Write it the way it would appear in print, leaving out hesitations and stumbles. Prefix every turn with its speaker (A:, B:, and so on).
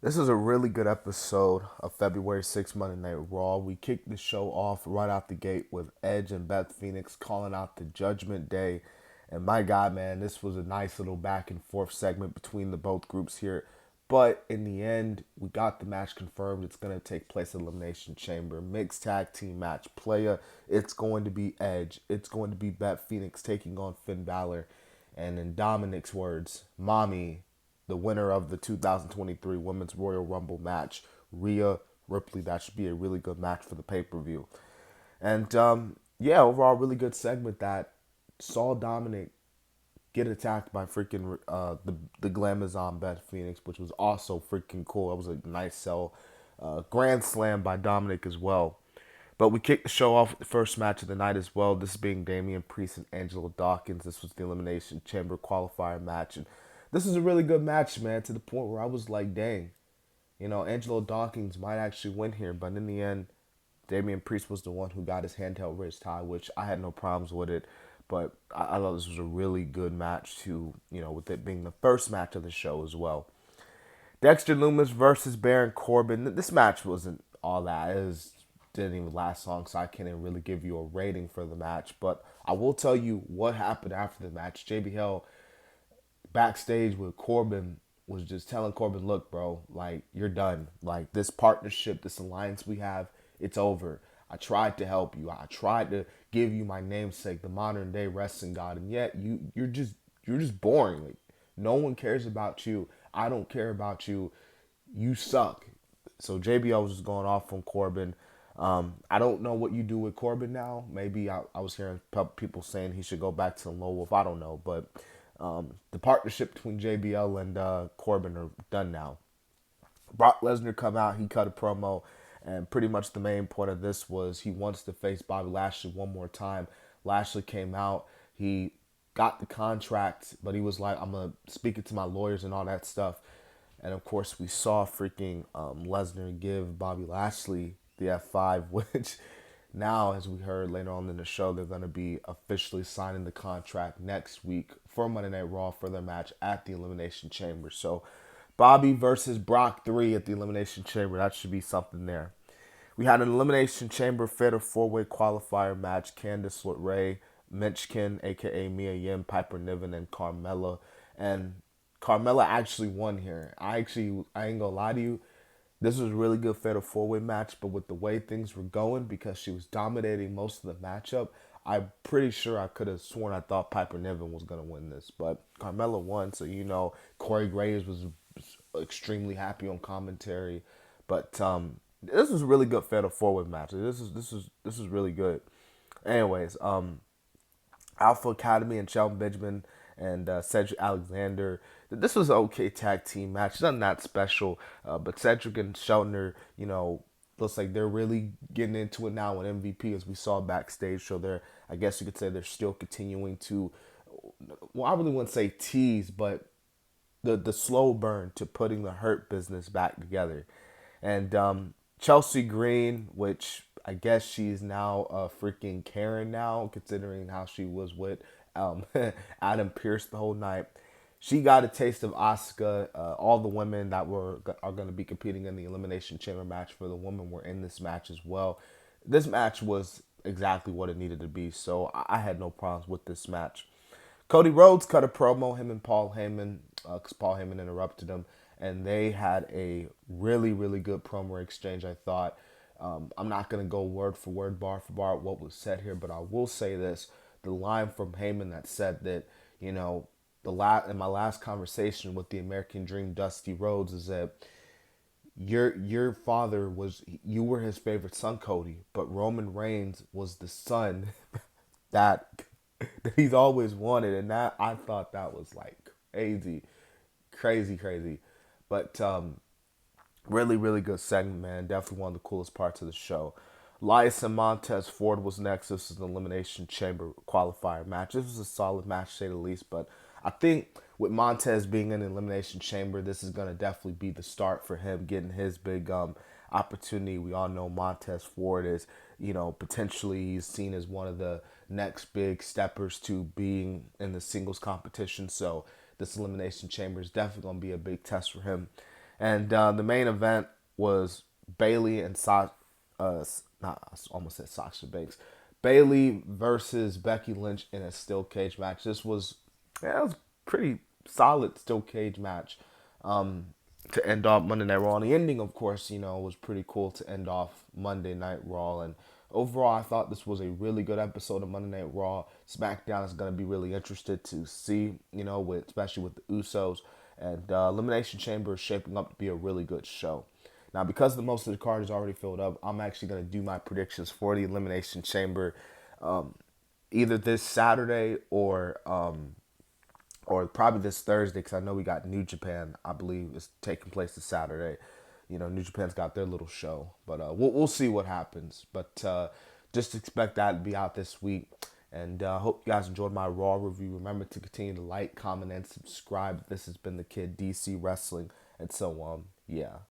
A: This is a really good episode of February 6th Monday Night Raw. We kicked the show off right out the gate with Edge and Beth Phoenix calling out the Judgment Day. And my God, man, this was a nice little back and forth segment between the both groups here. But in the end, we got the match confirmed. It's going to take place at Elimination Chamber. Mixed tag team match. Playa, it's going to be Edge. It's going to be Beth Phoenix taking on Finn Balor. And in Dominic's words, Mommy, the winner of the 2023 Women's Royal Rumble match, Rhea Ripley. That should be a really good match for the pay per view. And yeah, overall, really good segment that saw Dominic get attacked by freaking the Glamazon Beth Phoenix, which was also freaking cool. That was a nice sell. Grand slam by Dominic as well. But we kicked the show off with the first match of the night as well. This being Damian Priest and Angelo Dawkins. This was the Elimination Chamber qualifier match. And this is a really good match, man, to the point where I was like, dang, Angelo Dawkins might actually win here. But in the end, Damian Priest was the one who got his handheld wrist tie, which I had no problems with it. But I thought this was a really good match too, with it being the first match of the show as well. Dexter Lumis versus Baron Corbin. This match wasn't all that. Didn't even last long, so I can't even really give you a rating for the match. But I will tell you what happened after the match. JBL backstage with Corbin was just telling Corbin, look, bro, like, you're done. Like, this partnership, this alliance we have, it's over. I tried to help you. I tried to give you my namesake, the modern day wrestling god, and yet you're just boring. Like, no one cares about you. I don't care about you. You suck. So JBL was just going off on Corbin. I don't know what you do with Corbin now. Maybe I was hearing people saying he should go back to Low Wolf. I don't know, but the partnership between JBL and Corbin are done now. Brock Lesnar come out, he cut a promo, and pretty much the main point of this was he wants to face Bobby Lashley one more time. Lashley came out, he got the contract, but he was like, I'm gonna speak it to my lawyers and all that stuff. And of course, we saw freaking Lesnar give Bobby Lashley the F5, which now, as we heard later on in the show, they're going to be officially signing the contract next week for Monday Night Raw for their match at the Elimination Chamber. So, Bobby versus Brock 3 at the Elimination Chamber. That should be something there. We had an Elimination Chamber Fatal 4-Way qualifier match. Candice LeRae, Minchkin, a.k.a. Mia Yim, Piper Niven, and Carmella. And Carmella actually won here. I ain't gonna lie to you, this was a really good Fatal 4-Way match, but with the way things were going, because she was dominating most of the matchup, I'm pretty sure I could have sworn I thought Piper Niven was going to win this. But Carmella won, so Corey Graves was extremely happy on commentary. But this was a really good Fatal 4-Way match. This is really good. Anyways, Alpha Academy and Shelton Benjamin and Cedric Alexander. This was an okay tag team match. Nothing that special. But Cedric and Shelton are, looks like they're really getting into it now with MVP, as we saw backstage. So I guess you could say they're still continuing to, well, I really wouldn't say tease, but the slow burn to putting the Hurt Business back together. And Chelsea Green, which I guess she's now a freaking Karen now, considering how she was with Adam Pearce the whole night. She got a taste of Asuka. All the women that are going to be competing in the Elimination Chamber match for the women were in this match as well. This match was exactly what it needed to be, so I had no problems with this match. Cody Rhodes cut a promo, him and Paul Heyman, because Paul Heyman interrupted him, and they had a really, really good promo exchange, I thought. I'm not going to go word for word, bar for bar, what was said here, but I will say this. The line from Heyman that said that, in my last conversation with the American Dream Dusty Rhodes is that your father you were his favorite son, Cody, but Roman Reigns was the son that that he's always wanted, and that I thought that was like crazy. But really, really good segment, man. Definitely one of the coolest parts of the show. Elias and Montez Ford was next. This is an Elimination Chamber qualifier match. This was a solid match, to say the least. But I think with Montez being in the Elimination Chamber, this is going to definitely be the start for him getting his big opportunity. We all know Montez Ford is, potentially he's seen as one of the next big steppers to being in the singles competition. So this Elimination Chamber is definitely going to be a big test for him. And the main event was Bayley and not I almost said Sasha Banks. Bayley versus Becky Lynch in a steel cage match. This was, yeah, it was pretty solid steel cage match to end off Monday Night Raw. And the ending, of course, was pretty cool to end off Monday Night Raw. And overall, I thought this was a really good episode of Monday Night Raw. SmackDown is going to be really interested to see, especially with the Usos. And Elimination Chamber is shaping up to be a really good show. Now, because the most of the card is already filled up, I'm actually going to do my predictions for the Elimination Chamber either this Saturday or probably this Thursday, because I know we got New Japan, I believe, is taking place this Saturday. New Japan's got their little show, but we'll see what happens. But just expect that to be out this week. And hope you guys enjoyed my Raw review. Remember to continue to like, comment, and subscribe. This has been the Kid DC Wrestling. And so, yeah.